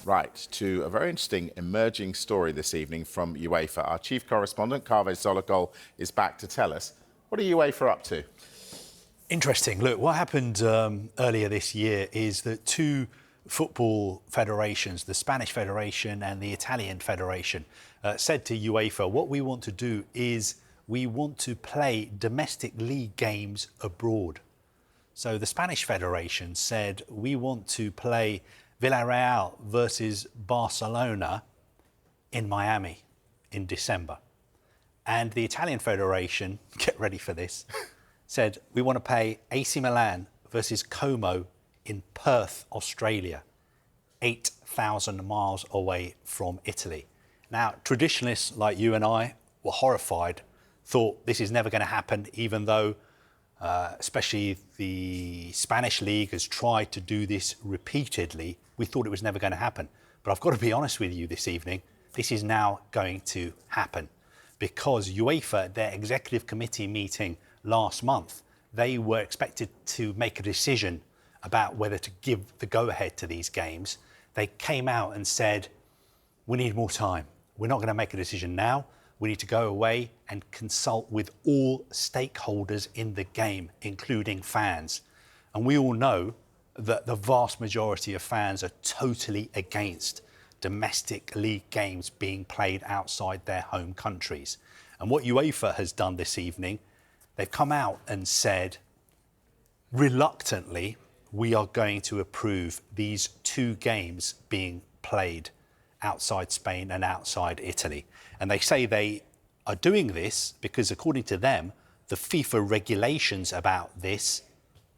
Right, to a very interesting emerging story this evening from UEFA. Our chief correspondent, Kaveh Solokol, is back to tell us. What are UEFA up to? Interesting. Look, what happened earlier this year is that two football federations, the Spanish Federation and the Italian Federation, said to UEFA, what we want to do is we want to play domestic league games abroad. So the Spanish Federation said, we want to play Villarreal versus Barcelona in Miami in December. And the Italian Federation, get ready for this, said, we want to play AC Milan versus Como in Perth, Australia, 8,000 miles away from Italy. Now, traditionalists like you and I were horrified, thought this is never going to happen, even though especially the Spanish league has tried to do this repeatedly. We thought it was never going to happen. But I've got to be honest with you this evening, this is now going to happen because UEFA, their executive committee meeting last month, they were expected to make a decision about whether to give the go-ahead to these games. They came out and said, we need more time. We're not going to make a decision now. We need to go away and consult with all stakeholders in the game, including fans. And we all know that the vast majority of fans are totally against domestic league games being played outside their home countries. And what UEFA has done this evening, they've come out and said, reluctantly, we are going to approve these two games being played outside Spain and outside Italy. And they say they are doing this because, according to them, the FIFA regulations about this,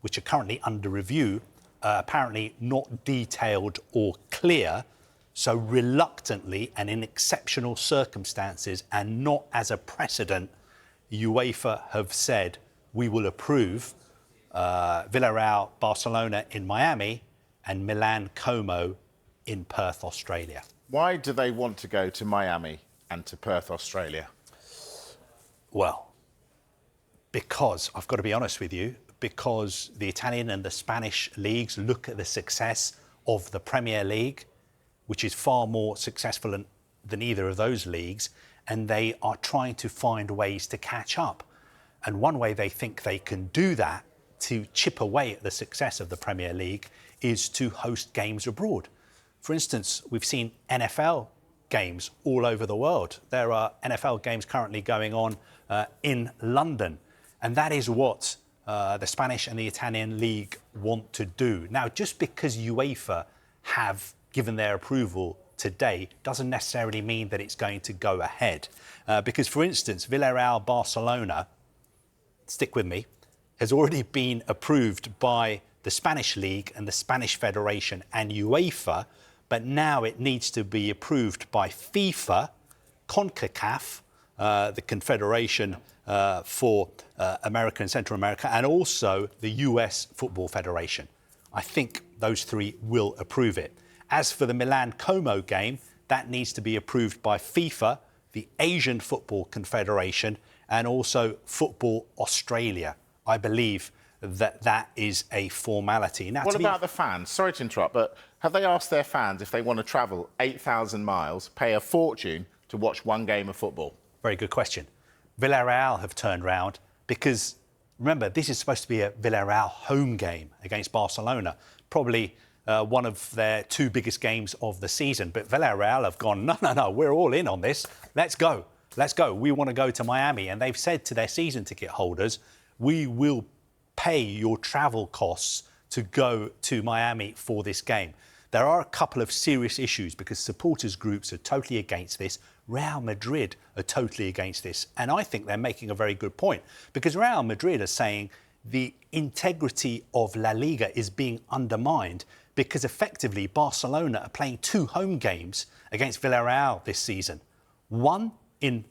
which are currently under review, are apparently not detailed or clear. So reluctantly and in exceptional circumstances and not as a precedent, UEFA have said we will approve Villarreal, Barcelona in Miami and Milan Como in Perth, Australia. Why do they want to go to Miami and to Perth, Australia? Well, because, I've got to be honest with you, because the Italian and the Spanish leagues look at the success of the Premier League, which is far more successful than either of those leagues, and they are trying to find ways to catch up. And one way they think they can do that to chip away at the success of the Premier League is to host games abroad. For instance, we've seen NFL games all over the world. There are NFL games currently going on in London, and that is what the Spanish and the Italian league want to do. Now, just because UEFA have given their approval today doesn't necessarily mean that it's going to go ahead. Because, for instance, Villarreal Barcelona, stick with me, has already been approved by the Spanish League and the Spanish Federation and UEFA, but now it needs to be approved by FIFA, CONCACAF, the Confederation for America and Central America, and also the US Football Federation. I think those three will approve it. As for the Milan Como game, that needs to be approved by FIFA, the Asian Football Confederation, and also Football Australia. I believe that that is a formality. Now, what about the fans? Sorry to interrupt, but have they asked their fans if they want to travel 8,000 miles, pay a fortune to watch one game of football? Very good question. Villarreal have turned round because, remember, this is supposed to be a Villarreal home game against Barcelona, probably one of their two biggest games of the season. But Villarreal have gone, no, we're all in on this. Let's go. We want to go to Miami. And they've said to their season ticket holders, we will pay your travel costs to go to Miami for this game. There are a couple of serious issues because supporters groups are totally against this. Real Madrid are totally against this. And I think they're making a very good point because Real Madrid are saying the integrity of La Liga is being undermined because effectively Barcelona are playing two home games against Villarreal this season. One in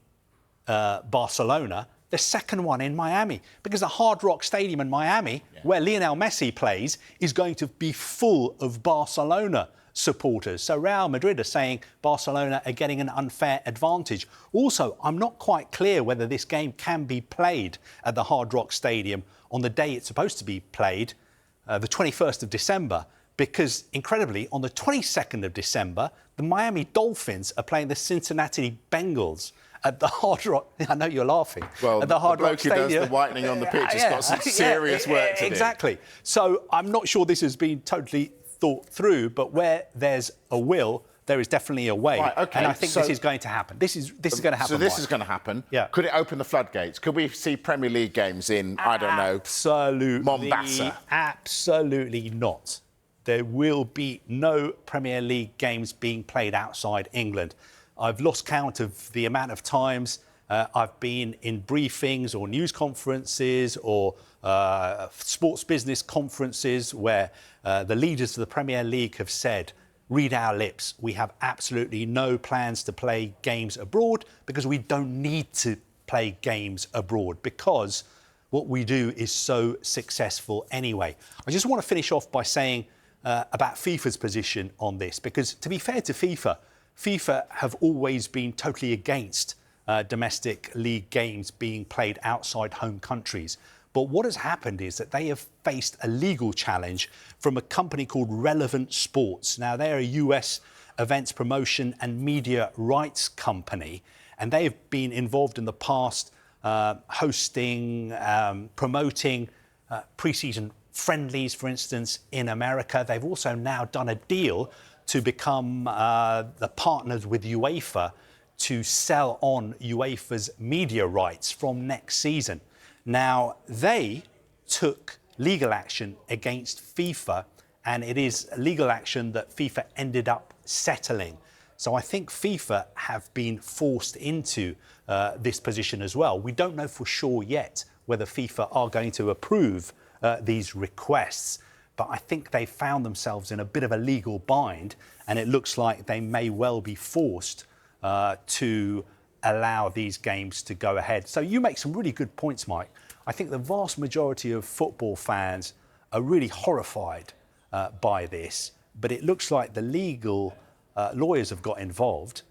Barcelona, the second one in Miami, because the Hard Rock Stadium in Miami, where Lionel Messi plays, is going to be full of Barcelona supporters. So Real Madrid are saying Barcelona are getting an unfair advantage. Also, I'm not quite clear whether this game can be played at the Hard Rock Stadium on the day it's supposed to be played, the 21st of December, because, incredibly, on the 22nd of December, the Miami Dolphins are playing the Cincinnati Bengals at the Hard Rock. I know you're laughing. Well, at the Hard Rock bloke who does Stadium. the whitening on the pitch has got some serious work to do. Exactly. So I'm not sure this has been totally thought through, but where there's a will, there is definitely a way. Right, okay, and I think this is going to happen. This is going to happen. So this Mike. is going to happen. Yeah. Could it open the floodgates? Could we see Premier League games in, I don't know, Absolutely. Mombasa? Absolutely not. There will be no Premier League games being played outside England. I've lost count of the amount of times I've been in briefings or news conferences or sports business conferences where the leaders of the Premier League have said, read our lips, we have absolutely no plans to play games abroad because we don't need to play games abroad because what we do is so successful anyway. I just want to finish off by saying about FIFA's position on this, because to be fair to FIFA, FIFA have always been totally against domestic league games being played outside home countries. But what has happened is that they have faced a legal challenge from a company called Relevant Sports. Now, they're a US events promotion and media rights company, and they have been involved in the past hosting, promoting pre-season friendlies, for instance, in America. They've also now done a deal to become the partners with UEFA to sell on UEFA's media rights from next season. Now, they took legal action against FIFA, and it is legal action that FIFA ended up settling. So I think FIFA have been forced into this position as well. We don't know for sure yet whether FIFA are going to approve these requests, but I think they found themselves in a bit of a legal bind, and it looks like they may well be forced to allow these games to go ahead. So you make some really good points, Mike. I think the vast majority of football fans are really horrified by this, but it looks like the legal lawyers have got involved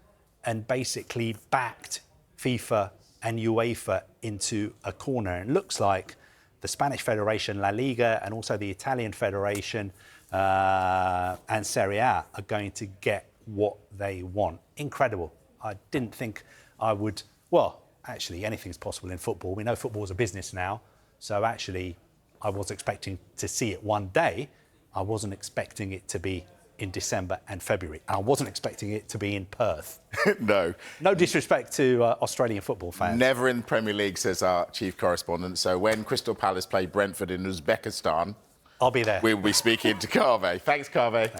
and basically backed FIFA and UEFA into a corner. And it looks like the Spanish Federation, La Liga, and also the Italian Federation and Serie A are going to get what they want. Incredible. I didn't think I would, well, actually anything's possible in football. We know football is a business now. So actually, I was expecting to see it one day. I wasn't expecting it to be in December and February. I wasn't expecting it to be in Perth. No. No disrespect to Australian football fans. Never in the Premier League, says our chief correspondent. So when Crystal Palace play Brentford in Uzbekistan, I'll be there. we will be speaking to Carve. Thanks, Carve.